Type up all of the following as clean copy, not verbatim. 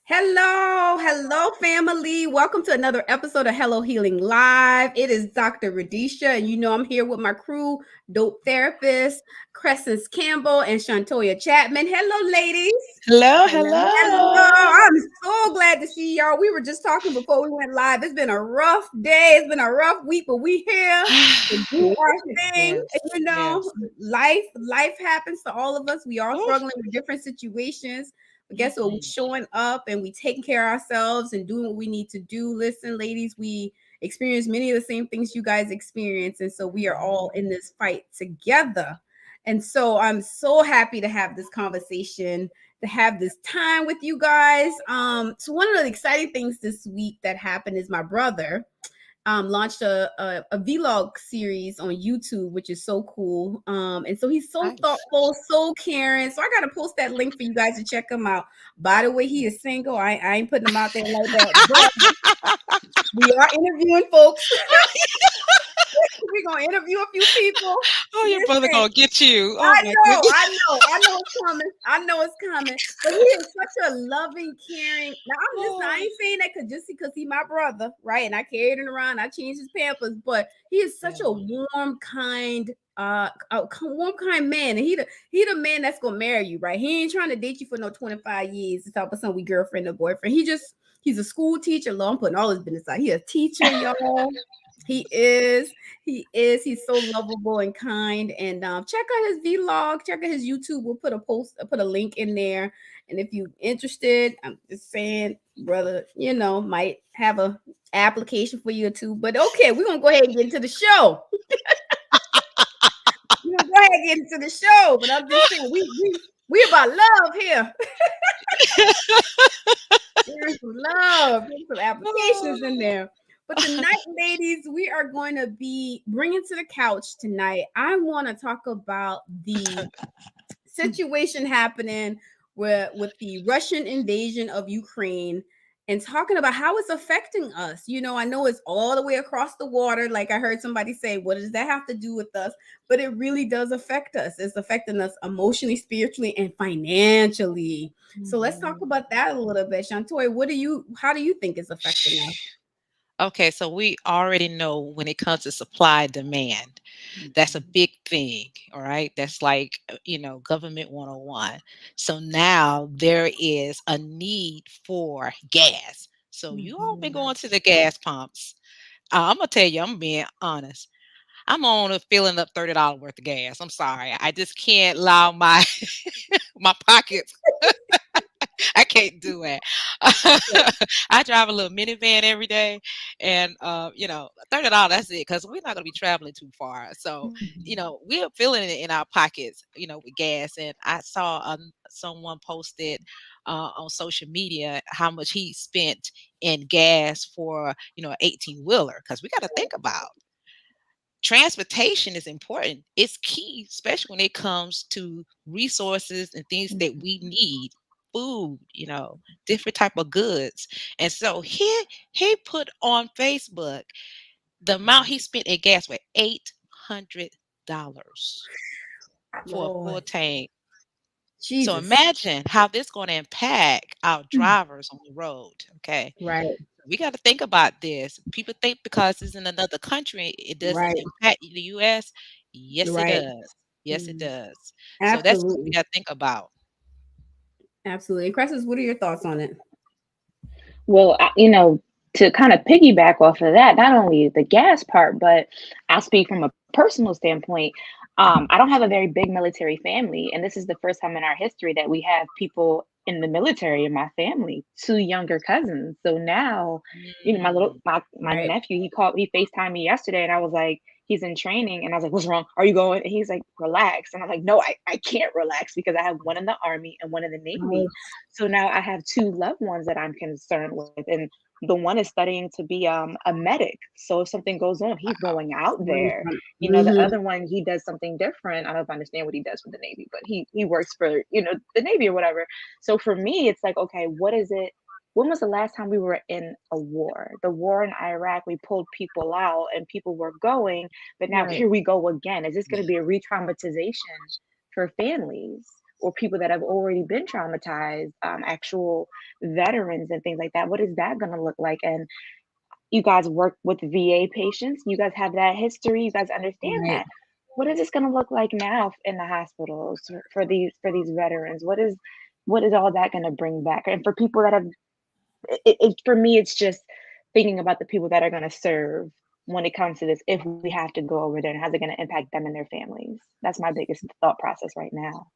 Hello, family. Welcome to another episode of Hello Healing Live. It is Dr. Radisha, and you know I'm here with my crew, Dope Therapist, Crescent Campbell, and Shantoya Chapman. Hello, ladies. Hello, Hello. hello. I'm so glad to see y'all. We were just talking before we went live. It's been a rough day. It's been a rough week, but we here to do our thing. And Yes, yes. life happens to all of us. We all Oof. struggling with different situations. But guess what? We Mhm. showing up and we taking care of ourselves and doing what we need to do. Listen, ladies, we experience many of the same things you guys experience. And so we are all in this fight together. And so I'm so happy to have this conversation, to have this time with you guys. So one of the exciting things this week that happened is my brother launched a vlog series on YouTube, which is so cool. And so he's so Nice. thoughtful, so caring. So I got to post that link for you guys to check him out. By the way, he is single. I ain't putting him out there like that, but we are interviewing folks. We're gonna interview a few people. Oh, your brother Listen, gonna get you. Oh I my know, goodness. I know, I know it's coming. I know it's coming. But he is such a loving, caring. Now I Oh, ain't saying that because he my brother, right? And I carried him around. I changed his pampers, but he is such yeah. a warm, kind, warm, kind man. And he the man that's gonna marry you, right? He ain't trying to date you for no 25 years to talk about some we girlfriend or boyfriend. He's a school teacher. Lord, I'm putting all his business out. He a teacher, y'all. He is. He is. He's so lovable and kind. And check out his vlog. Check out his YouTube. We'll put a link in there. And if you're interested, I'm just saying, brother, might have a application for you too. But okay, we're gonna go ahead and get into the show. We're gonna go ahead and get into the show. But I'm just saying, we about love here. There's some love. There's some applications in there. But tonight, ladies, we are going to be bringing to the couch tonight. I want to talk about the situation happening with the Russian invasion of Ukraine and talking about how it's affecting us. I know it's all the way across the water. Like I heard somebody say, what does that have to do with us? But it really does affect us. It's affecting us emotionally, spiritually, and financially. So let's talk Mhm. about that a little bit. Shantoy, how do you think it's affecting us? Okay, so we already know when it comes to supply demand, that's a big thing. All right. That's like, government 101. So now there is a need for gas. So you all been Mhm. going to the gas pumps. I'm gonna tell you, I'm being honest. I'm on a filling up $30 worth of gas. I'm sorry. I just can't allow my my pockets. I can't do it. I drive a little minivan every day, and $30. That's it, because we're not gonna be traveling too far. So Mhm. we're feeling it in our pockets, with gas. And I saw someone posted on social media how much he spent in gas for 18 wheeler, because we got to think about transportation is important. It's key, especially when it comes to resources and things that we need. Food, different type of goods. And so he put on Facebook the amount he spent in gas with $800 for a full Lord tank. So Jesus. imagine how this going to impact our drivers on the road. Okay. Right, We got to think about this. People think because it's in another country, it doesn't right, impact the US. Yes, it right. does. Yes, it Mm. does. So that's what we Absolutely. got to think about. Absolutely. And Crescent, what are your thoughts on it? Well, to kind of piggyback off of that, not only the gas part, but I'll speak from a personal standpoint. I don't have a very big military family, and this is the first time in our history that we have people in the military in my family, two younger cousins. So now, Mm, my Right. nephew, he FaceTimed me yesterday, and I was like, he's in training, and I was like, what's wrong? Are you going? And he's like, relax. And I'm like, no, I can't relax because I have one in the army and one in the Oh, navy. So now I have two loved ones that I'm concerned with, and the one is studying to be a medic. So if something goes on, he's going out there. The mm-hmm. other one, he does something different. I don't understand what he does for the Navy, but he works for the Navy or whatever. So for me, it's like, okay, what is it? When was the last time we were in a war? The war in Iraq, we pulled people out and people were going, but now Right. here we go again. Is this going yeah. to be a re traumatization for families? or people that have already been traumatized, actual veterans and things like that. What is that going to look like? And you guys work with VA patients. You guys have that history. You guys understand Right. that. What is this going to look like now in the hospitals for these veterans? What is all that going to bring back? And for people that have, for me, it's just thinking about the people that are going to serve when it comes to this. If we have to go over there, and how's it going to impact them and their families? That's my biggest thought process right now.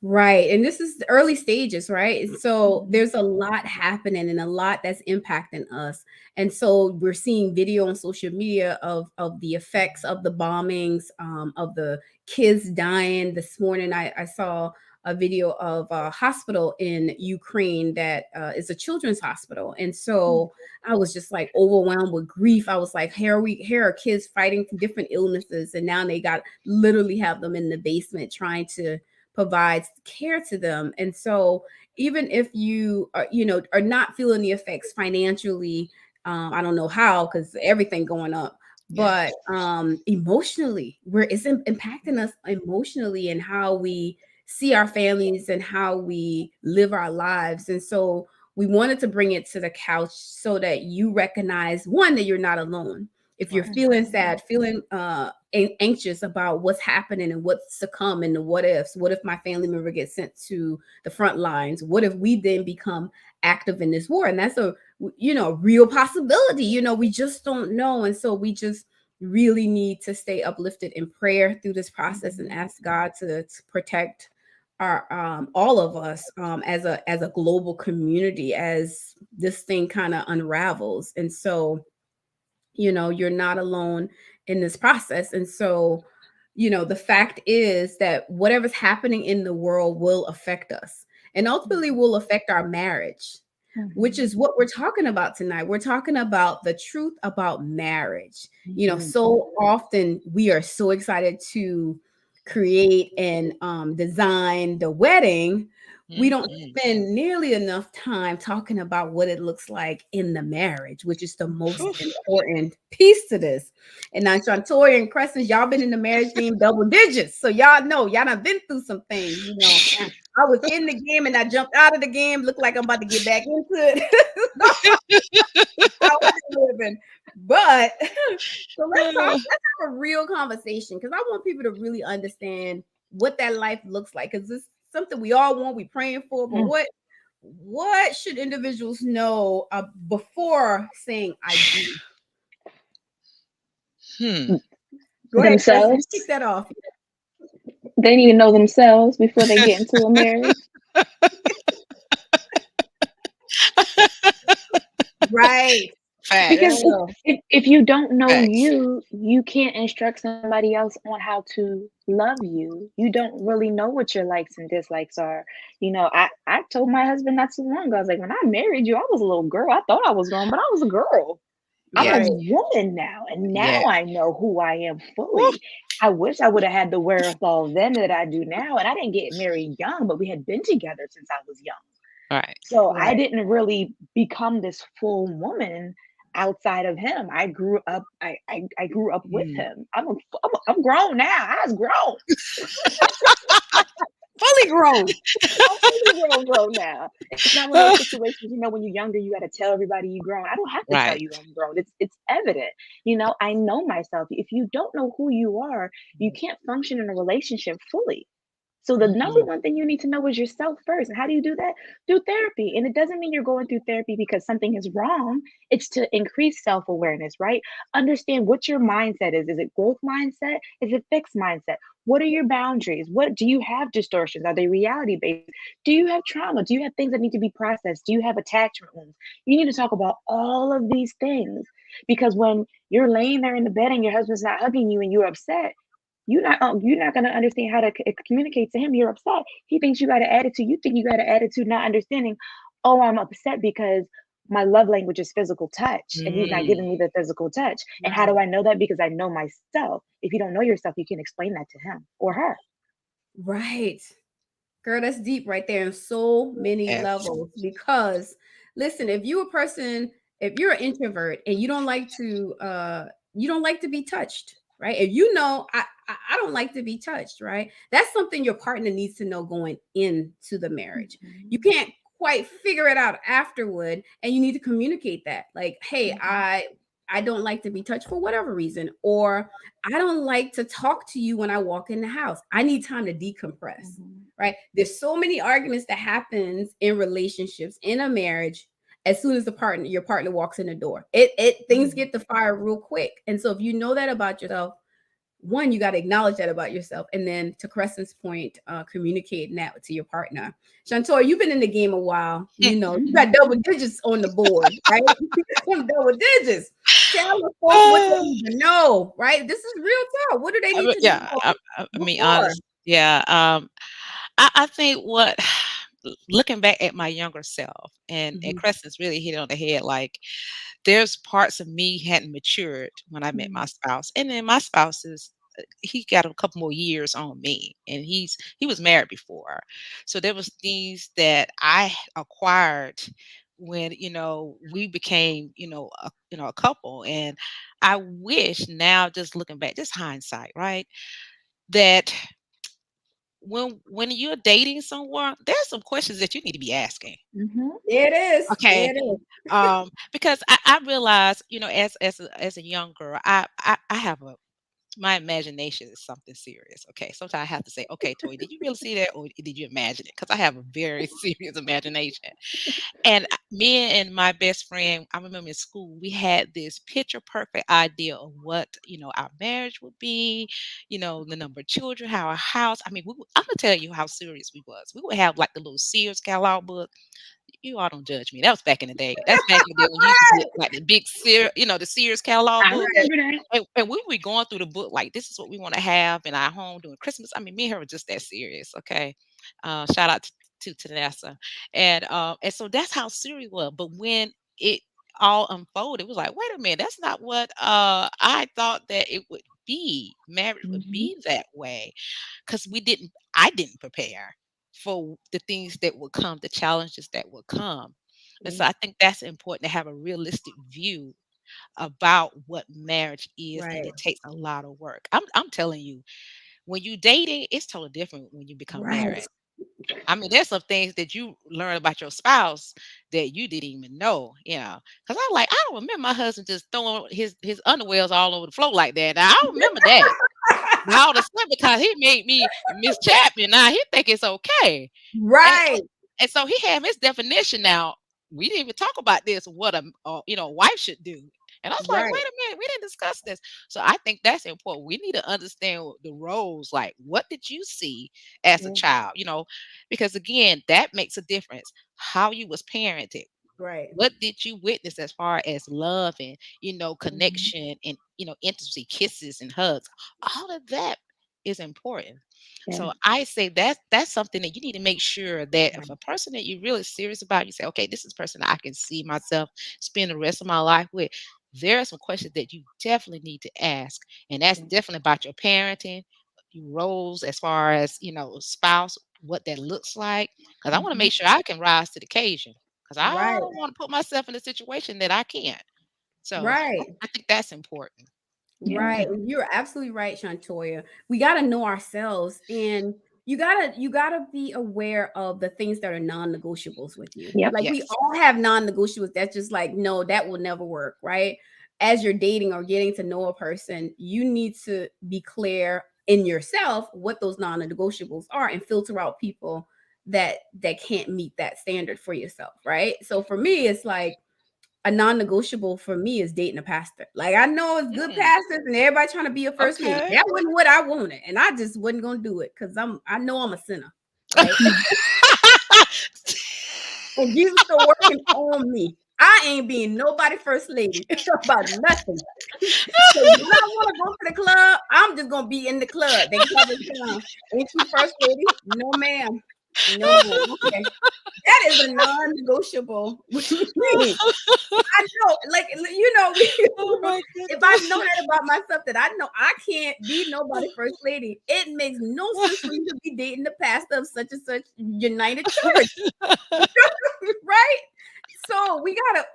Right. And this is the early stages, right? So Mhm. there's a lot happening and a lot that's impacting us. And so we're seeing video on social media of the effects of the bombings, of the kids dying. This morning I saw a video of a hospital in Ukraine that is a children's hospital. And so I was just like overwhelmed with grief. I was like, here are kids fighting different illnesses, and now they got literally have them in the basement trying to provides care to them. And so even if you are, are not feeling the effects financially, I don't know how, because everything going up, but Yes. emotionally, where it's impacting us emotionally and how we see our families and how we live our lives. And so we wanted to bring it to the couch so that you recognize, one, that you're not alone. If you're Right. feeling sad, feeling anxious about what's happening and what's to come and the what ifs. What if my family member gets sent to the front lines? What if we then become active in this war? And that's a real possibility. We just don't know. And so we just really need to stay uplifted in prayer through this process and ask God to protect our all of us as a global community as this thing kind of unravels. And so you're not alone in this process. And so the fact is that whatever's happening in the world will affect us and ultimately will affect our marriage, which Mhm. is what we're talking about tonight. We're talking about the truth about marriage. Mhm. So often we are so excited to create and design the wedding. We don't Mhm. spend nearly enough time talking about what it looks like in the marriage, which is the most Whew. important piece to this. And now, Shantoya and Crescent, y'all been in the marriage game double digits. So y'all know, y'all done been through some things. I was in the game and I jumped out of the game. Looked like I'm about to get back into it. How is it living? But so let's have a real conversation because I want people to really understand what that life looks like. Because it's something we all want, we praying for, but Mm. what should individuals know before saying I do? Hmm. Go ahead, Crescent, you kick Themselves. that off. They need to know themselves before they get into a marriage. Right. Because Facts. Girl. if you don't know Facts. you, you can't instruct somebody else on how to love you. You don't really know what your likes and dislikes are. I told my husband not too long ago, I was like, when I married you, I was a little girl. I thought I was grown, but I was a girl. I'm a Yes. Right. woman now, and now Yeah. I know who I am Woo. fully. I wish I would have had the wherewithal then that I do now. And I didn't get married young, but we had been together since I was young. All right. So I Right. didn't really become this full woman outside of him. I grew up. I grew up with Mm. him. I'm grown now. I was grown. Fully grown. I'm fully grown now. It's not one of those situations, when you're younger, you got to tell everybody you grown. I don't have to tell Right. you I'm grown. It's evident. I know myself. If you don't know who you are, you can't function in a relationship fully. So the number Mhm. one thing you need to know is yourself first. And how do you do that? Through therapy. And it doesn't mean you're going through therapy because something is wrong. It's to increase self-awareness, right? Understand what your mindset is. Is it growth mindset? Is it fixed mindset? What are your boundaries? What do you have distortions? Are they reality based? Do you have trauma? Do you have things that need to be processed? Do you have attachment wounds? You need to talk about all of these things because when you're laying there in the bed and your husband's not hugging you and you're upset, you're not gonna understand how to communicate to him. You're upset. He thinks you got an attitude. You think you got an attitude, not understanding. Oh, I'm upset because my love language is physical touch, and he's not Mm. giving me the physical touch. And how Right. do I know that? Because I know myself. If you don't know yourself, you can explain that to him or her. Right. Girl, that's deep right there in so many Yes. levels. Because listen, if you're an introvert and you don't like to be touched, right? If I don't like to be touched, right? That's something your partner needs to know going into the marriage. Mhm. You can't quite figure it out afterward, and you need to communicate that. Like, hey, Mhm. I don't like to be touched for whatever reason, or I don't like to talk to you when I walk in the house. I need time to decompress. Mhm. Right? There's so many arguments that happens in relationships in a marriage as soon as your partner walks in the door. It things Mhm. get to fire real quick. And so if you know that about yourself, one, you got to acknowledge that about yourself. And then to Crescent's point, communicating that to your partner. Chantor, you've been in the game a while. You know, you got Mhm. double digits on the board, right? Some double digits. Tell the folks what they Ah, need to know, right? This is real talk. What do they need to yeah, know I mean, before? honest, yeah. I think what looking back at my younger self, and Mhm. Crescent's really hit it on the head. Like, there's parts of me hadn't matured when I met my Mhm. spouse, and then my spouse is he got a couple more years on me, and he was married before, so there was things that I acquired when we became a couple, and I wish now, just looking back, just hindsight, right, that when you're dating someone, there's some questions that you need to be asking. Mhm. There it is. Okay. There it is. Because I realize, as a young girl, I have a my imagination is something serious. Okay. Sometimes I have to say, okay, Toy, did you really see that, or did you imagine it? Because I have a very serious imagination. And me and my best friend, I remember in school, we had this picture perfect idea of what, our marriage would be, the number of children, how our house. I mean, I'm gonna tell you how serious we was. We would have like the little Sears catalog book. You all don't judge me. That was back in the day. That's back in the day when you used to get like the big the Sears catalog I book. remember that. And we were going through the book like, this is what we want to have in our home during Christmas. I mean, me and her were just that serious. Okay. Shout out to Tanessa. And so that's how serious it was. But when it all unfolded, it was like, wait a minute, that's not what I thought that it would be. Marriage would Mhm. be that way. Because I didn't prepare for the things that would come, the challenges that would come. And so Mm, I think that's important, to have a realistic view about what marriage is, and right. it takes a lot of work. I'm telling you, when you dating, it's totally different when you become Right. married. I mean, there's some things that you learn about your spouse that you didn't even know, Because I don't remember my husband just throwing his underwears all over the floor like that. Now, I don't remember that. Now all of a sudden, because he made me Miss Chapman, now he think it's okay. And Right. and so he have his definition now. We didn't even talk about this, what a wife should do. And I was like, Right. wait a minute, we didn't discuss this. So I think that's important. We need to understand the roles. Like, what did you see as a Mm, child? Because again, that makes a difference. How you was parented. right. What did you witness as far as love and, Mhm. connection and, intimacy, kisses and hugs? All of that is important. Yeah. So I say that's something that you need to make sure that if Right. a person that you're really serious about, you say, okay, this is a person I can see myself spend the rest of my life with. There are some questions that you definitely need to ask. And that's Yeah. definitely about your parenting, your roles as far as, spouse, what that looks like. Because I want to Mhm. make sure I can rise to the occasion. Because I Right. don't want to put myself in a situation that I can't. So Right. I think that's important. Yeah. Right. You're absolutely right, Shantoya. We got to know ourselves, and you gotta be aware of the things that are non-negotiables with you. Yep. Like we Yes. all have non-negotiables that's just like, no, that will never work, right? As you're dating or getting to know a person, you need to be clear in yourself what those non-negotiables are and filter out people that can't meet that standard for yourself, right? So for me, it's like a non-negotiable for me is dating a pastor. Like I know it's good Mm, pastors and everybody trying to be a first lady. okay. That wasn't what I wanted, and I just wasn't gonna do it because I know I'm a sinner, right? And Jesus still working on me. I ain't being nobody first lady about nothing. So when I want to go to the club, I'm just gonna be in the club. They probably say, "Ain't you first lady?" No, ma'am. No, ma'am. Okay, that is a non-negotiable with me. I know, like Oh my if I know goodness. that about myself, that I know I can't be nobody first lady. It makes no sense for you to be dating the pastor of such and such United Church, right? So we gotta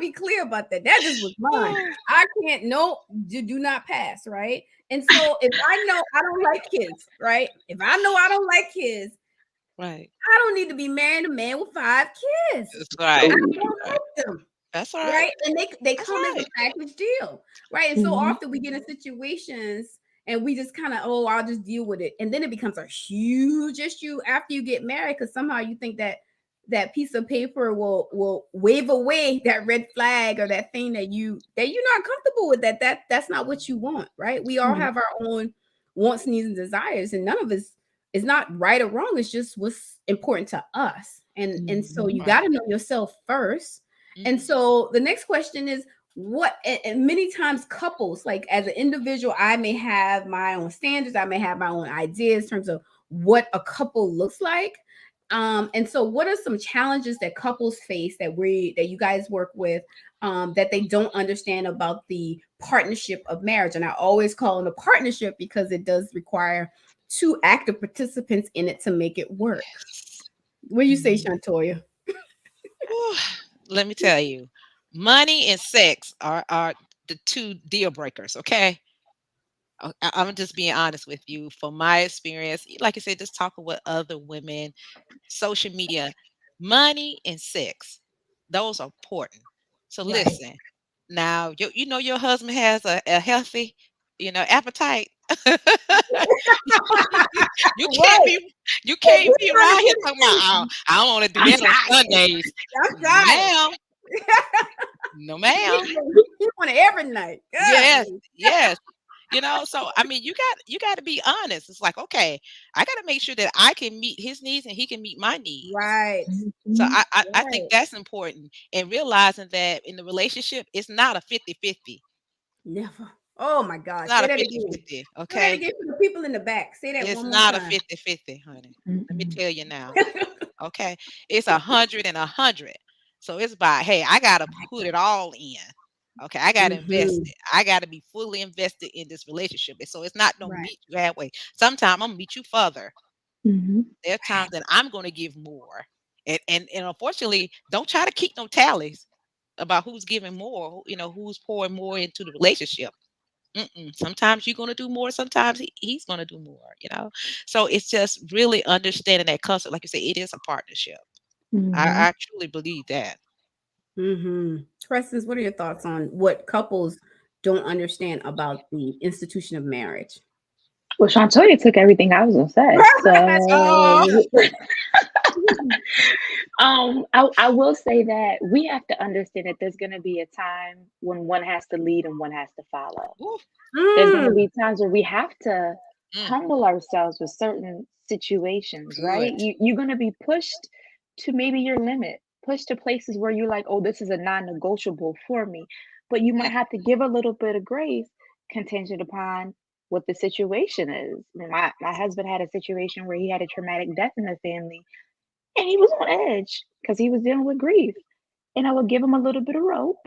be clear about that. That just was mine. I can't, no, do not pass, right? And so if I know I don't like kids, right? If I know I don't like kids, Right. I don't need to be marrying a man with 5 kids. That's right. I Ooh. don't Right. like them. That's right. Right. And they That's come as a right. package deal. Right. And so Mhm. often we get in situations and we just kind of, oh, I'll just deal with it. And then it becomes a huge issue after you get married because somehow you think that that piece of paper will wave away that red flag or that thing that you're not comfortable with, that's not what you want. Right. We all Mhm. have our own wants, needs, and desires, and none of us is not right or wrong. It's just what's important to us. And so Mhm. you got Right. to know yourself first. And Mhm. so the next question is what, and many times couples, like as an individual, I may have my own standards, I may have my own ideas in terms of what a couple looks like. And so what are some challenges that couples face that you guys work with that they don't understand about the partnership of marriage? And I always call it a partnership because it does require two active participants in it to make it work. Yes. What do you say, Mhm. Shantoya? Whew. Let me tell you, money and sex are the two deal breakers. Okay. I'm just being honest with you. From my experience, like I said, just talking with other women, social media, money and sex, those are important. So Right. listen, now you know your husband has a healthy, appetite. you can't Right. be you And can't he's be trying to around here get talking about, it oh, in. I don't want to do I'm that on trying. Sundays. I'm No, trying. ma'am. No, ma'am. He want it every night. God. Yes, yes. So I mean, you got to be honest. It's like, okay, I got to make sure that I can meet his needs and he can meet my needs. Right. So Mhm. I think Right. that's important, and realizing that in the relationship, it's not a 50-50. Never. Oh my It's God. not Say a that again. 50-50. Say that Okay, again for the people in the back. Say that it's one more not a time. 50-50, honey. Let me Mhm. tell you now. Okay, it's 100 and 100. So it's about, hey, I gotta put it all in. Okay, I gotta invest Hmm. it. I gotta be fully invested in this relationship. And so it's not no Right. meet you halfway. Sometimes I'm gonna meet you further. Mhm. There are times that I'm gonna give more. And unfortunately, don't try to keep no tallies about who's giving more, who's pouring more into the relationship. Mm-mm. Sometimes you're gonna do more. Sometimes he's gonna do more. So it's just really understanding that concept. Like you say, it is a partnership. Mhm. I truly believe that. Hmm. Preston, what are your thoughts on what couples don't understand about the institution of marriage? Well, Shantoya took everything I was gonna say. Oh, So, I will say that we have to understand that there's gonna be a time when one has to lead and one has to follow. ooh, There's going to Mm. be times where we have to mm, humble ourselves with certain situations, right? good. You're going to be pushed to maybe your limit, pushed to places where you're like, oh, this is a non-negotiable for me. But you Mm, might have to give a little bit of grace contingent upon what the situation is. My husband had a situation where he had a traumatic death in the family and he was on edge because he was dealing with grief. And I would give him a little bit of rope.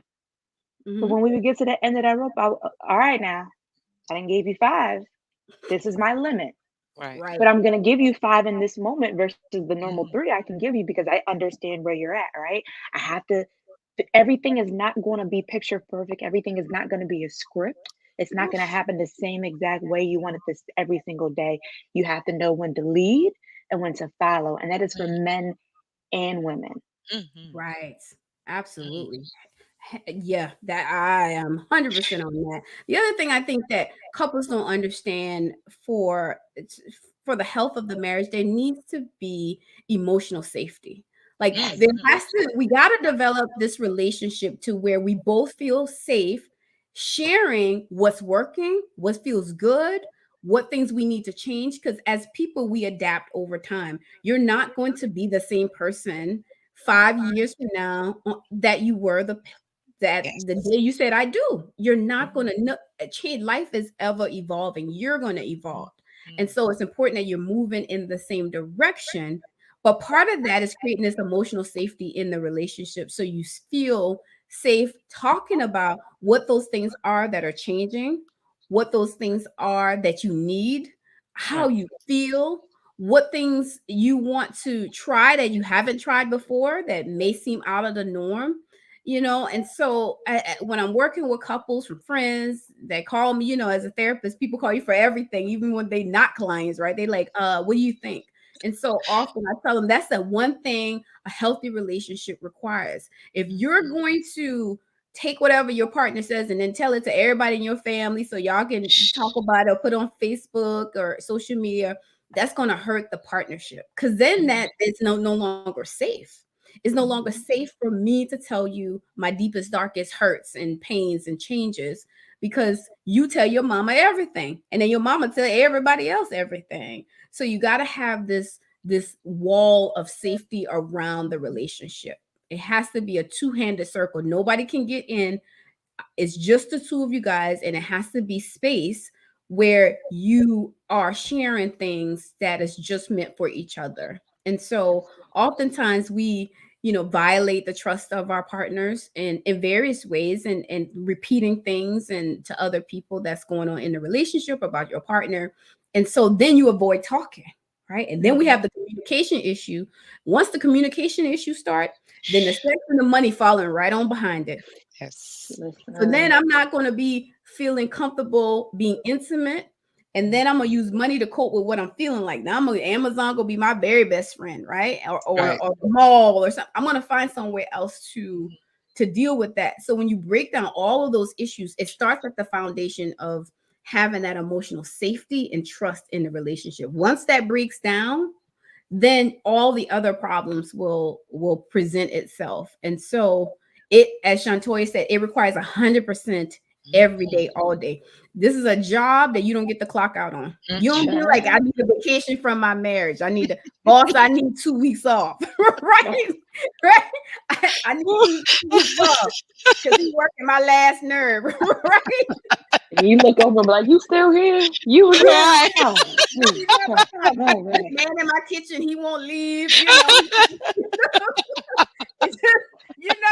But Hmm. when we would get to the end of that rope, all right now, I didn't give you 5. This is my limit. right. Right. But I'm gonna give you 5 in this moment versus the normal Mm, 3 I can give you because I understand where you're at, right? I have to everything is not gonna be picture perfect. Everything is not gonna be a script. It's not gonna oof, happen the same exact way you want it this every single day. You have to know when to lead and when to follow, and that is for mm, men and women. mhm, Right. mm, Absolutely. Yeah, that I am 100% on that. The other thing I think that couples don't understand for the health of the marriage, there needs to be emotional safety. Like mm, we got to develop this relationship to where we both feel safe sharing what's working, what feels good, what things we need to change because as people we adapt over time. You're not going to be the same person 5 years from now that you were the yes. day you said I do. You're not going Mhm, to know change. Life is ever evolving. You're going to mm, evolve. And mm, so it's important that you're moving in the same direction. But part of that is creating this emotional safety in the relationship. So you feel safe talking about what those things are that are changing, what those things are that you need, how right. you feel, what things you want to try that you haven't tried before that may seem out of the norm, and so when I'm working with couples from friends that call me, as a therapist, people call you for everything, even when they not clients, right? They like, what do you think? And so often I tell them that's the one thing a healthy relationship requires. If you're Mhm. going to take whatever your partner says and then tell it to everybody in your family so y'all can talk about it or put it on Facebook or social media, that's going to hurt the partnership, because then Mhm. that is no longer safe. It's no longer Mhm. safe for me to tell you my deepest, darkest hurts and pains and changes, because you tell your mama everything and then your mama tell everybody else everything. So you got to have this wall of safety around the relationship. It has to be a two-handed circle. Nobody can get in. It's just the two of you guys, and it has to be space where you are sharing things that is just meant for each other. And so oftentimes we, violate the trust of our partners in various ways, and repeating things and to other people that's going on in the relationship about your partner. And so then you avoid talking, right? And then we Mhm. have the communication issue. Once the communication issue start, then the sex and the money following right on behind it. Yes. So then Listen. I'm not going to be feeling comfortable being intimate. And then I'm gonna use money to cope with what I'm feeling like. Now Amazon gonna be my very best friend, right? Or or, Right. or the mall or something. I'm gonna find somewhere else to deal with that. So when you break down all of those issues, it starts at the foundation of having that emotional safety and trust in the relationship. Once that breaks down, then all the other problems will present itself. And so it, as Shantoya said, it requires 100% every Mhm. day, all day. This is a job that you don't get the clock out on. You don't Mhm. be That's like, I need a vacation from my marriage. I need a boss, I need 2 weeks off. Right? Right? I need 2 weeks off because he's working my last nerve. Right? you look over and be like, you still here? You again? Right. Oh, You geez. know, All this right. man in my kitchen, he won't leave. It's just,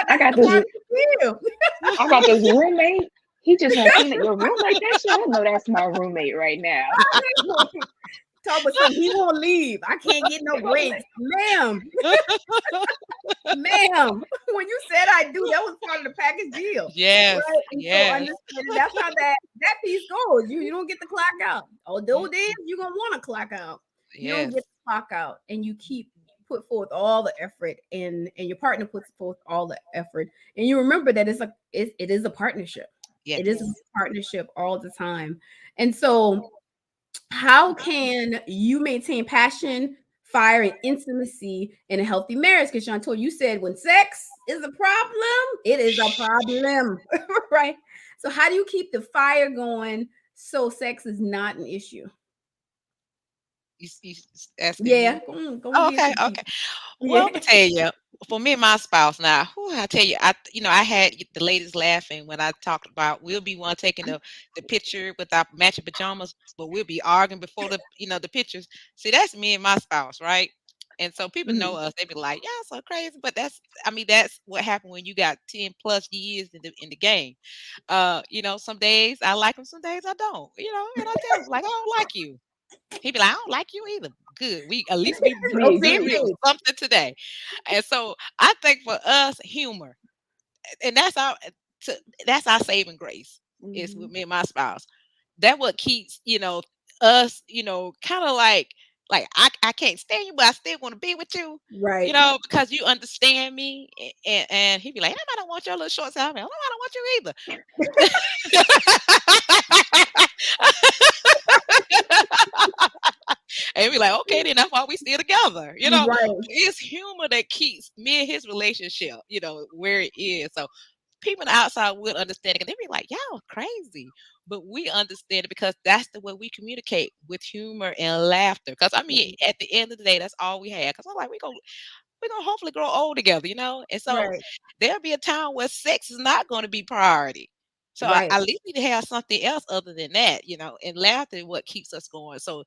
I that's got the this. part you feel. I got this roommate. He just won't clean it. Your roommate? That shit. I know that's my roommate right now. Talk about something, he won't leave. I can't get no breaks. Ma'am, ma'am. When you said I do, that was part of the package deal. Yes. Right. And so Yes. understanding that's how that piece goes. You don't get the clock out. Although Mhm. it is, you're gonna want to clock out. You don't get Yes. the clock out, and you keep put forth all the effort, and your partner puts forth all the effort. And you remember that it is a partnership. It is a Yes. partnership all the time. And so how can you maintain passion, fire, and intimacy in a healthy marriage? Because Chantal, you said when sex is a problem, it is a problem, right? So how do you keep the fire going so sex is not an issue? Asking Yeah, me? go and Oh, give it okay. to the Okay. people. Well, Yeah. I'm gonna tell you, for me and my spouse now, whew, I tell you, I had the ladies laughing when I talked about we'll be one taking the picture with our matching pajamas, but we'll be arguing before the pictures. See, that's me and my spouse, right? And so people know Mhm. us. They be like, "Y'all so crazy," but that's what happened when you got 10+ years in the game. Some days I like them, some days I don't. And I tell him like, I don't like you. He be like, I don't like you either. Good. We at least We Oh, we same agree. agree on page. something today. And so I think for us, humor, and to, that's our saving grace. Is with Hmm. me and my spouse. That what keeps us kind of like I can't stand you, but I still want to be with you. Right. Because you understand me, and he be like, I don't want your little shorts out. I don't want you either. And we like, okay, then that's why we still together. Right. It's humor that keeps me and his relationship, where it is. So people on the outside will understand it. And they be like, y'all crazy. But we understand it because that's the way we communicate with humor and laughter. Because I mean, at the end of the day, that's all we had. Because I'm like, we're gonna hopefully grow old together, And so Right. there'll be a time where sex is not gonna be priority. So I Right. at least need to have something else other than that. And laughter is what keeps us going. So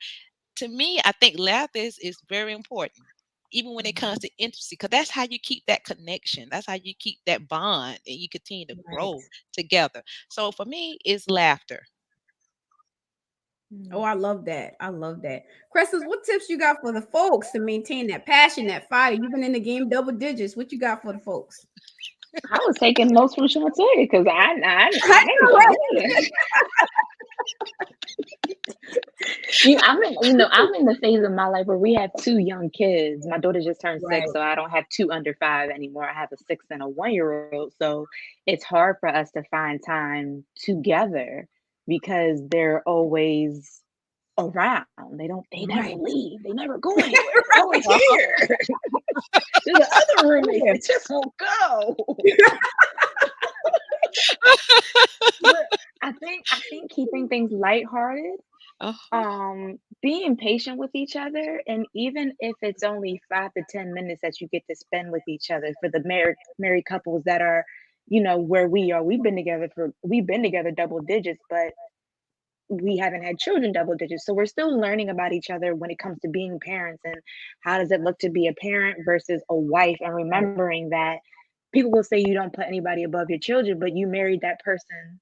to me, I think laughter is very important, even when it comes to intimacy, because that's how you keep that connection. That's how you keep that bond, and you continue to Right. grow together. So for me, it's laughter. Oh, I love that. I love that. Crestals, what tips you got for the folks to maintain that passion, that fire? You've been in the game double digits. What you got for the folks? I was taking notes from Shantae because I know, right? I'm in the phase of my life where we have two young kids. My daughter just turned 6, Right, so I don't have two under 5 anymore. I have a 6 and a 1-year-old. So it's hard for us to find time together because they're always around. They never right, leave. They never go anywhere. They're always Uh-huh. here. The other roommates, yeah. they just won't go. But I think keeping things lighthearted, Uh-huh. being patient with each other, and even if it's only 5 to 10 minutes that you get to spend with each other, for the married couples that are, where we are, we've been together double digits, but we haven't had children double digits, so we're still learning about each other when it comes to being parents, and how does it look to be a parent versus a wife, and remembering that people will say you don't put anybody above your children, but you married that person,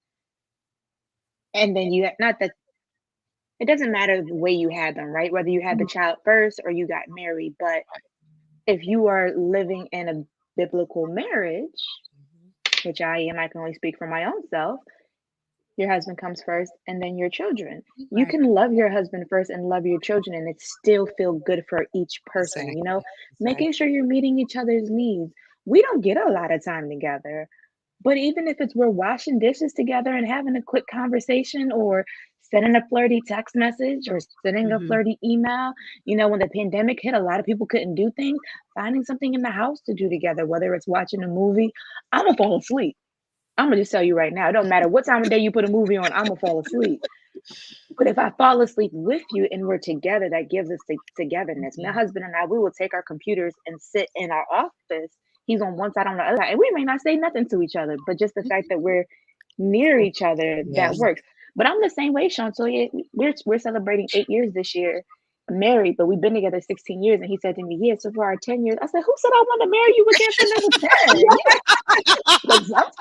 and then not that it doesn't matter the way you had them, right? Whether you had the child first or you got married. But if you are living in a biblical marriage, Mhm. which I can only speak for my own self, your husband comes first and then your children. You Right, can love your husband first and love your children, and it still feel good for each person, Exactly. making Exactly. sure you're meeting each other's needs. We don't get a lot of time together. But even if it's we're washing dishes together and having a quick conversation, or sending a flirty text message, or sending a hmm flirty email, when the pandemic hit, a lot of people couldn't do things, finding something in the house to do together, whether it's watching a movie. I'm gonna fall asleep. I'm gonna just tell you right now, it don't matter what time of day you put a movie on, I'm gonna fall asleep. But if I fall asleep with you and we're together, that gives us togetherness. My Mhm. husband and I, we will take our computers and sit in our office. He's on one side, on the other side, and we may not say nothing to each other, but just the fact that we're near Cool. each other, that Yes. works. But I'm the same way, Sean. So yeah, we're celebrating 8 years this year, married, but we've been together 16 years. And he said to me, "Yeah, so for our 10 years." I said, "Who said I want to marry you again for another 10? But sometimes,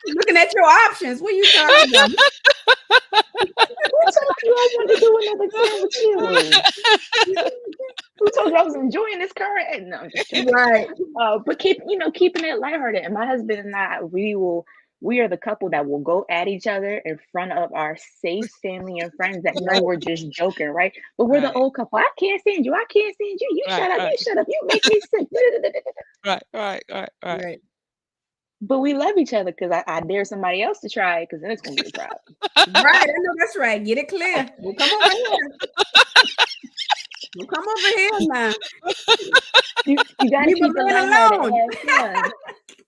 Looking at your options. What are you talking about? who told you I want to do another 10 with you? Who told you I was enjoying this current?" No, I'm just joking. Right, But keeping it lighthearted. And my husband and I, we are the couple that will go at each other in front of our safe family and friends that know right, we're just joking, right? But we're the Right. old couple. I can't stand you. I can't stand you. You Right. shut up. You Right. shut up. You make me sick. Right. Right. Right. Right. right. But we love each other because I dare somebody else to try it, because then it's gonna be a problem. Right, I know that's right. Get it clear. We'll come over here. We'll come over here now. You got to Leave a keep it man lighthearted alone. and have fun.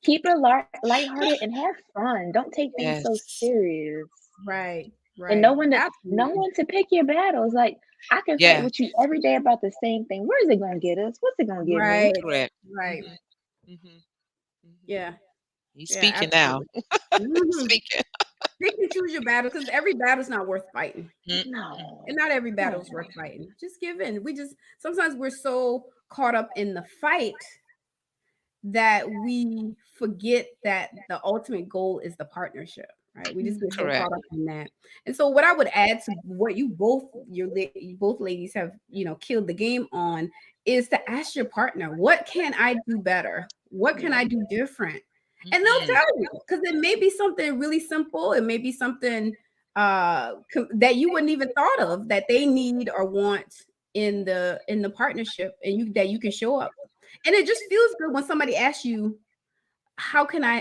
Keep it lighthearted and have fun. Don't take things so Yes. serious. Right, And right. know Absolutely. when to pick your battles. Like, I can fight Yeah. with you every day about the same thing. Where is it gonna get us? What's it gonna get me? Right, Correct. right. Mhm. Mhm. Mhm. Yeah, He's yeah, speaking now. absolutely. hmm Speaking. Pick and choose your battle because every battle's not worth fighting. Mm, mm. No. And not every No. battle's worth fighting. Just give in. Sometimes we're so caught up in the fight that we forget that the ultimate goal is the partnership, right? We just get so Correct. caught up in that. And so what I would add to what you both ladies have, killed the game on, is to ask your partner, what can I do better? What can I Yeah. do different? And they'll Mhm. tell you, because it may be something really simple, it may be something that you wouldn't even thought of that they need or want in the partnership, and you can show up. And it just feels good when somebody asks you, what can I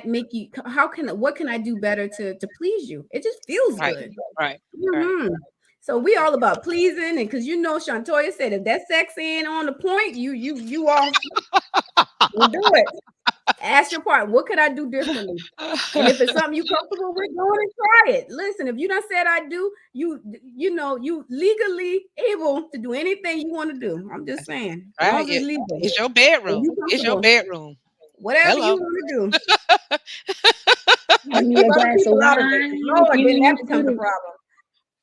do better to please you? It just feels Right. good. Right. Right. Mhm. So we all about pleasing, and because Shantoya said, if that sex ain't on the point, you off. Don't do it. Ask your part. What could I do differently? And if it's something you comfortable with, go on and try it. Listen, if you done said I do, you legally able to do anything you want to do. I'm just saying, as long Right. as it's legal It's your and bedroom. you It's your comfortable, bedroom. whatever you Hello. want to do. Give Just me keep a other glass of people out of it. wine if Lord, you then that need becomes a to. problem.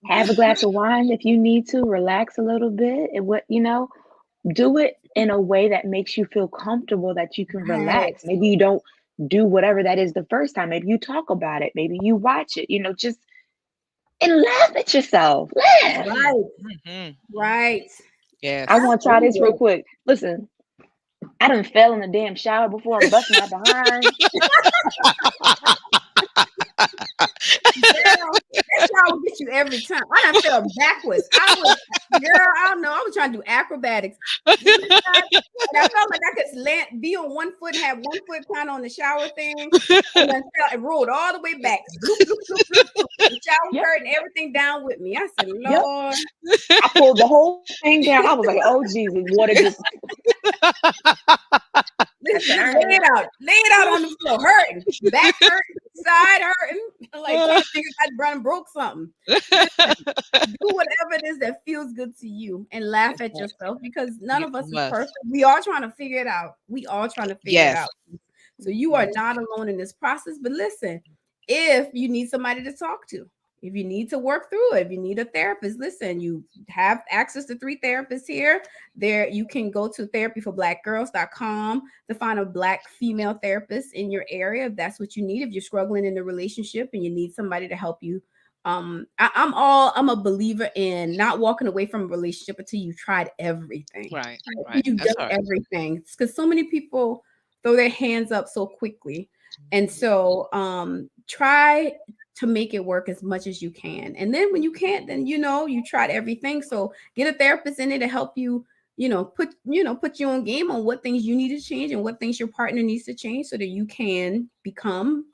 Have a glass of wine if you need to. Relax a little bit. Do it in a way that makes you feel comfortable, that you can Right. relax. Maybe you don't do whatever that is the first time. Maybe you talk about it. Maybe you watch it. Just and laugh at yourself. Right. Mhm. Right. I Yes. want to try this real Absolutely. quick. Listen, I done fell in the damn shower before and bust my behind. Girl, that shower will get you every time. I done fell backwards. Girl, I don't know. I was trying to do acrobatics. One time, and I felt like I could be on one foot and have one foot kind of on the shower thing, and then fell and rolled all the way back. Bloop, bloop, bloop, bloop, bloop. The shower Yep, curtain, everything down with me. I said, yep. Lord, I pulled the whole thing down. I was like, oh Jesus, water just. I listen, said, just all lay right. it out. Lay it out on the floor, hurting. Back hurting, side hurting. Like trying to figure out Brown broke something. Listen, do whatever it is that feels good to you and laugh That's at right. yourself because none You of us is must. perfect. We all trying to figure it out. We all trying to figure it Yes. out. So you are Yes. not alone in this process. But listen, if you need somebody to talk to, if you need to work through it, if you need a therapist, listen, you have access to 3 therapists here. There, you can go to therapyforblackgirls.com to find a black female therapist in your area if that's what you need. If you're struggling in a relationship and you need somebody to help you, I'm a believer in not walking away from a relationship until you've tried everything. Right. Until Right. you've That's done right. everything, because so many people throw their hands up so quickly, and so try to make it work as much as you can. And then when you can't, then you tried everything. So get a therapist in there to help you, put you on game on what things you need to change and what things your partner needs to change so that you can become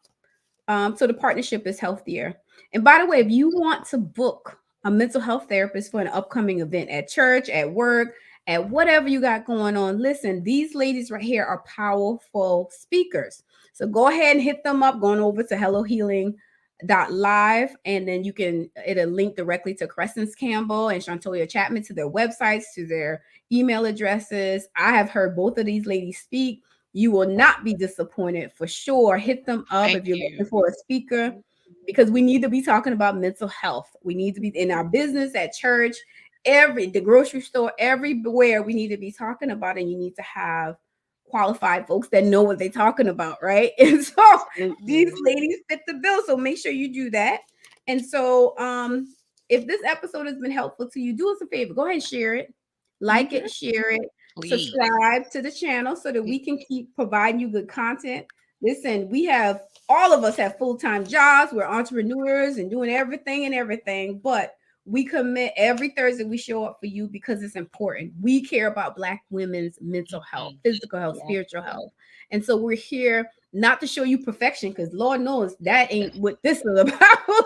so the partnership is healthier. And by the way, if you want to book a mental health therapist for an upcoming event at church, at work, at whatever you got going on, listen, these ladies right here are powerful speakers. So go ahead and hit them up, going over to hellohealing.live, and then it'll link directly to Crescence Campbell and Shantoya Chapman, to their websites, to their email addresses. I have heard both of these ladies speak. You will not be disappointed for sure. Hit them up Thank if you're you. looking for a speaker, because we need to be talking about mental health. We need to be in our business, at church, the grocery store, everywhere. We need to be talking about it. And you need to have qualified folks that know what they're talking about, right? And so these Absolutely. ladies fit the bill. So make sure you do that. And so if this episode has been helpful to you, do us a favor. Go ahead and share it, like Mhm. it, share it, Please. subscribe to the channel so that Please. we can keep providing you good content. Listen, all of us have full-time jobs. We're entrepreneurs and doing everything, but we commit every Thursday. We show up for you because it's important. We care about Black women's mental health, Mhm. physical health, Yeah. spiritual health. And so we're here not to show you perfection, because Lord knows that ain't what this is about. We're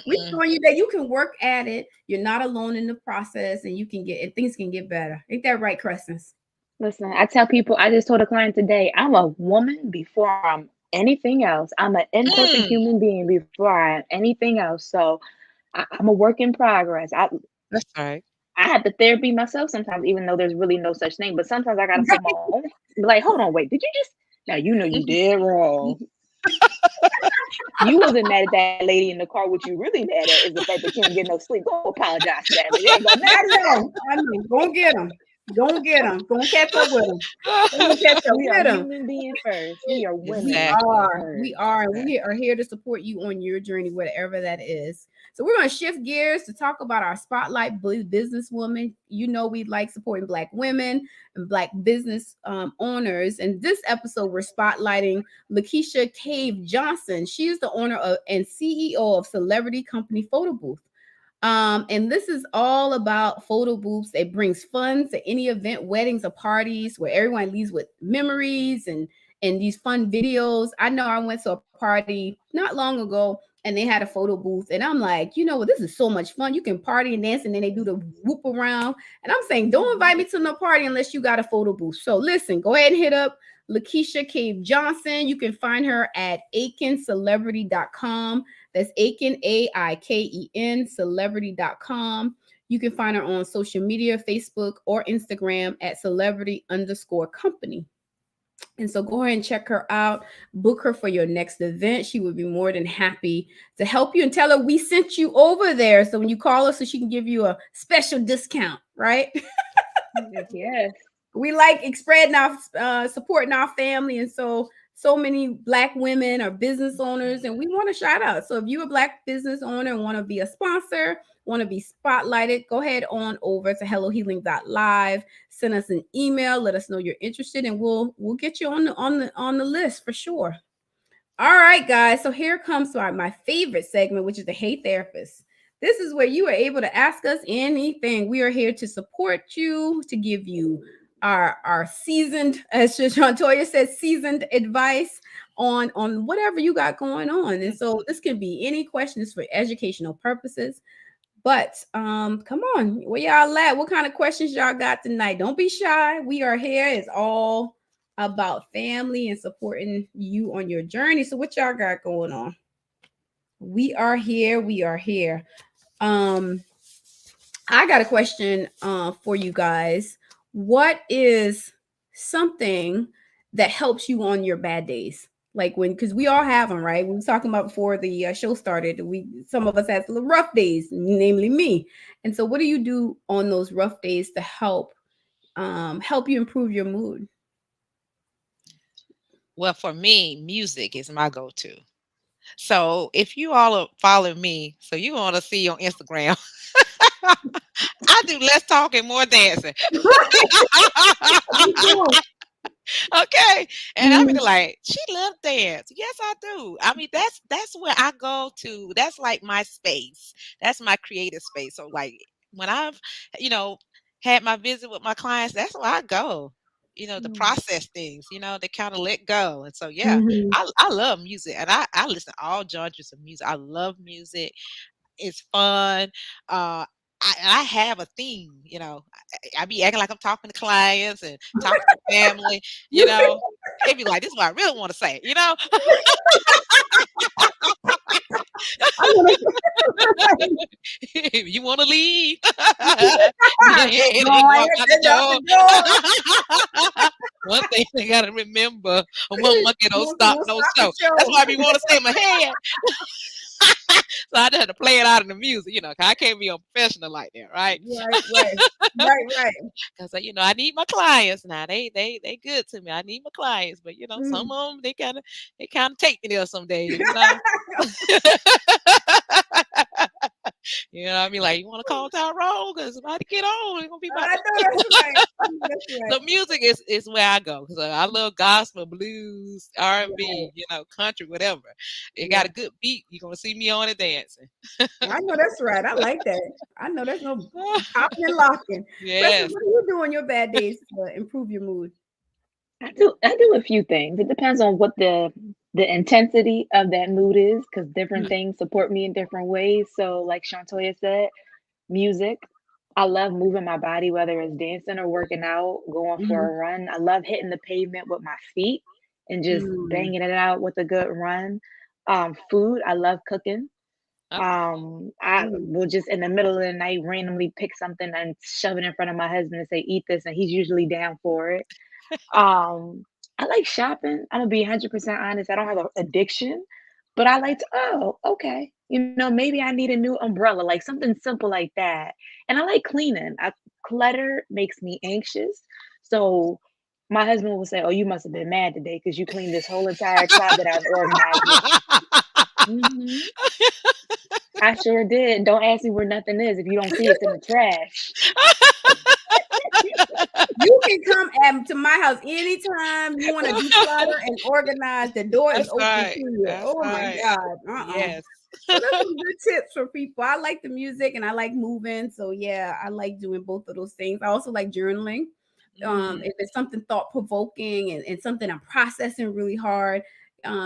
Mm-mm. showing you that you can work at it. You're not alone in the process, and things can get better. Ain't that right, Crescens? Listen, I tell people, I just told a client today, I'm a woman before I'm anything else. I'm an imperfect Mm. human being before I am anything else. So I'm a work in progress. That's right. I have to therapy myself sometimes, even though there's really no such thing. But sometimes I gotta put my own, be like, hold on, wait, did you just? Now you know you did wrong. You wasn't mad at that lady in the car. What you really mad at is the fact that you don't get no sleep. Go apologize to that. It ain't gonna I matter. know. Go get them. Go get them. Go catch up with them. Go catch up We are with them. human beings first. We are We women Exactly. are. We first. are. And we Exactly. are here to support you on your journey, whatever that is. So we're going to shift gears to talk about our spotlight businesswoman. You know, we like supporting Black women and Black business owners. And this episode, we're spotlighting Lakeisha Cave Johnson. She is the owner and CEO of Celebrity Company Photo Booth. And this is all about photo booths. It brings fun to any event, weddings or parties, where everyone leaves with memories and these fun videos. I know I went to a party not long ago and they had a photo booth, and I'm like, you know what, this is so much fun. You can party and dance, and then they do the whoop around. And I'm saying, don't invite me to no party unless you got a photo booth. So listen, go ahead and hit up Lakeisha Cave Johnson. You can find her at aikencelebrity.com. That's Aiken, AIKEN, celebrity.com. You can find her on social media, Facebook or Instagram at celebrity_company. And so go ahead and check her out. Book her for your next event. She would be more than happy to help you, and tell her we sent you over there. So when you call her, so she can give you a special discount, right? Yes. We like spreading our supporting our family, and so many Black women are business owners, and we want to shout out. So if you're a Black business owner and want to be a sponsor, want to be spotlighted, go ahead on over to hellohealing.live. Send us an email. Let us know you're interested, and we'll get you on the list for sure. All right, guys. So here comes my favorite segment, which is the Hey Therapist. This is where you are able to ask us anything. We are here to support you, to give you our seasoned, as Shantoya says, seasoned advice on whatever you got going on. And so this can be any questions for educational purposes. But come on, where y'all at? What kind of questions y'all got tonight? Don't be shy. We are here. It's all about family and supporting you on your journey. So what y'all got going on? We are here. We are here. Um, I got a question for you guys. What is something that helps you on your bad days? Like because we all have them, right? We were talking about before the show started. Some of us have the rough days, namely me. And so, what do you do on those rough days to help you improve your mood? Well, for me, music is my go-to. So if you all are following me, so you want to see on Instagram, I do less talking, more dancing. Okay. And I mean, Mhm. like, she loves dance. Yes, I do. I mean, that's where I go to. That's like my space. That's my creative space. So like when I've, you know, had my visit with my clients, that's where I go. To process things, they kind of let go. And so yeah, Mhm. I love music, and I listen to all genres of music. I love music. It's fun. I have a theme, I be acting like I'm talking to clients and talking to family, you You know. They be like, this is what I really want to say. I want to You want to leave? go And walk ahead out the and out the door. door. One thing they gotta remember, a one monkey don't stop Won't no stop the show. That's show. why I be want to say in my head. So I just had to play it out in the music, 'cause I can't be a professional like that, right? Right, right, right, right. Because I need my clients now. They good to me. I need my clients, but some Mm. of them they kind of take me there some days. I mean, like, you want to call Tyrone because about to get on. It's gonna be about. I know that's right. I know that's right. So music is where I go because I love gospel, blues, Right. R&B, country, whatever. It got Yeah. a good beat. You're gonna see me on it dancing. I know that's right. I like that. I know there's no popping and locking. Preston, Yes. what do you do on your bad days to improve your mood? I do a few things. It depends on what the intensity of that mood is, because different Mhm. things support me in different ways. So, like Shantoya said, music. I love moving my body, whether it's dancing or working out, going for Mhm. a run. I love hitting the pavement with my feet and just Mm. banging it out with a good run. Food. I love cooking. Okay. I Mm. will just in the middle of the night randomly pick something and shove it in front of my husband and say, "Eat this," and he's usually down for it. I like shopping. I'm gonna be 100% honest. I don't have an addiction, but I like to, oh, okay. Maybe I need a new umbrella, like something simple like that. And I like cleaning. Clutter makes me anxious. So my husband will say, "Oh, you must have been mad today because you cleaned this whole entire closet out and organized it." hmm I sure did. Don't ask me where nothing is if you don't see it's in the trash. You can come to my house anytime you want to declutter and organize. The door is That's open to right. you. That's Oh my right. God. Yes. So that's some good tips for people. I like the music and I like moving. So yeah, I like doing both of those things. I also like journaling. Mm. If it's something thought provoking and something I'm processing really hard,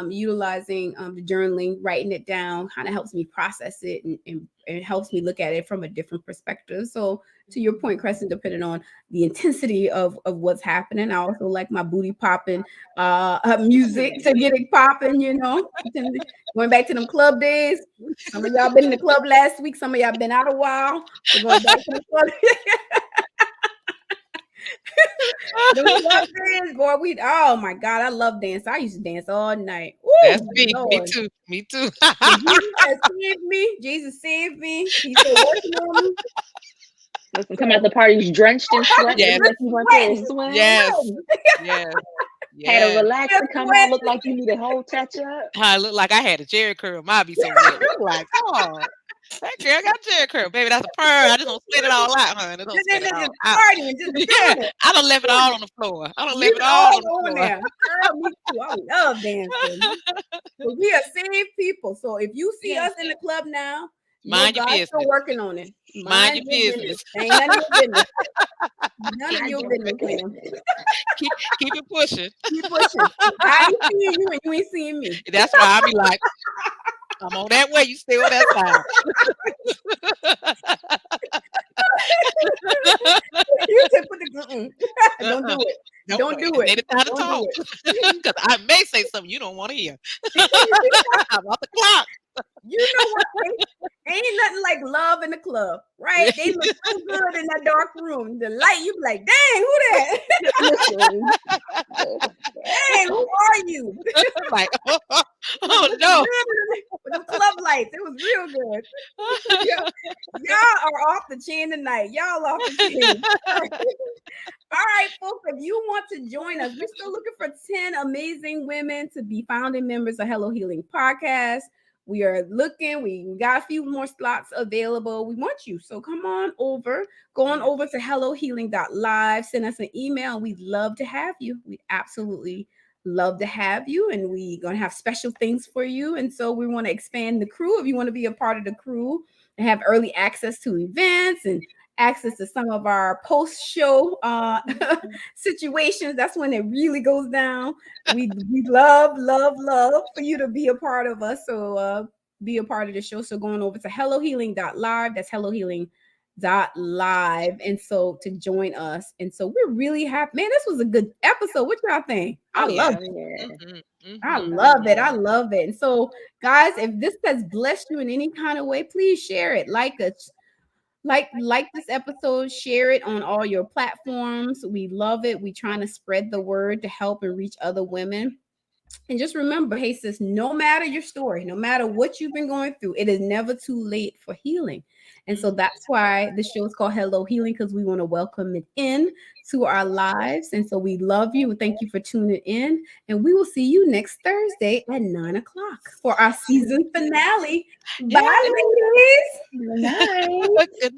utilizing the journaling, writing it down kind of helps me process it and helps me look at it from a different perspective. So to your point, Crescent, depending on the intensity of what's happening, I also like my booty popping music to get it popping, going back to them club days. Some of y'all been in the club last week, some of y'all been out a while. We're going back to the club. Them club days, boy. Oh my God, I love dance. I used to dance all night. That's Woo, me. Me Lord. too. Me too. But Jesus has saved me. Jesus saved me. He's still working on me. Listen, come out So the parties drenched in sweat, Yes. looking like you went for a sweating, swim. Yes. sweating, Yes. Had to Yes. relax just and come out, look sweating. like you need a whole touch up. I look like I had a Jerry curl. Might be so wet. I'm like, come on. That girl got Jerry curl, baby. That's a purr. I just don't spit it all out, honey. Don't spit it all Just out. partying, just Yeah, doing it. I done left it Doing all it. on the floor. I done left Leave it it all all on the on floor. there. Girl, me too. I love dancing. But we are saved people. So if you see Yeah. us in the club now, know Mind your God's still business. working on it. Mind Mind your your business. business. Ain't none of your business. None of Mind your your business, business. ma'am. Keep it pushing. Keep pushing. I ain't seeing you and you ain't seeing me. That's why I be like, I'm on that way. You stay on that side. You said put the don't Uh-uh. do it. Nope. Don't do It it. ain't the time to Don't do talk. it. Because I may say something you don't want to hear. I'm off the clock. You know what? Ain't nothing like love in the club, right? They look so good in that dark room. The light, you be like, dang, who that? Listen. Dang, who are you? Like, oh Looking no. good with the club lights. It was real good. Y'all are off the chain tonight. Y'all off the chain. All right, folks, if you want to join us, we're still looking for 10 amazing women to be founding members of Hello Healing Podcast. We are looking, we got a few more slots available. We want you. So come on over, go on over to hellohealing.live, send us an email. We'd love to have you. We'd absolutely love to have you. And we're going to have special things for you. And so we want to expand the crew. If you want to be a part of the crew and have early access to events and access to some of our post-show situations, that's when it really goes down. We love for you to be a part of us. So be a part of the show. So going over to hellohealing.live, that's hellohealing.live, and so to join us. And so we're really happy. Man, this was a good episode. What y'all think? I love it. I love it. I love it. And so, guys, if this has blessed you in any kind of way, please share it. Like us, like this episode, share it on all your platforms. We love it. We trying to spread the word to help and reach other women. And just remember, hey sis, no matter your story, no matter what you've been going through, it is never too late for healing. And so that's why the show is called Hello Healing, because we want to welcome it in to our lives. And so we love you. Thank you for tuning in. And we will see you next Thursday at 9 o'clock for our season finale. Yeah. Bye, ladies. Good night. Good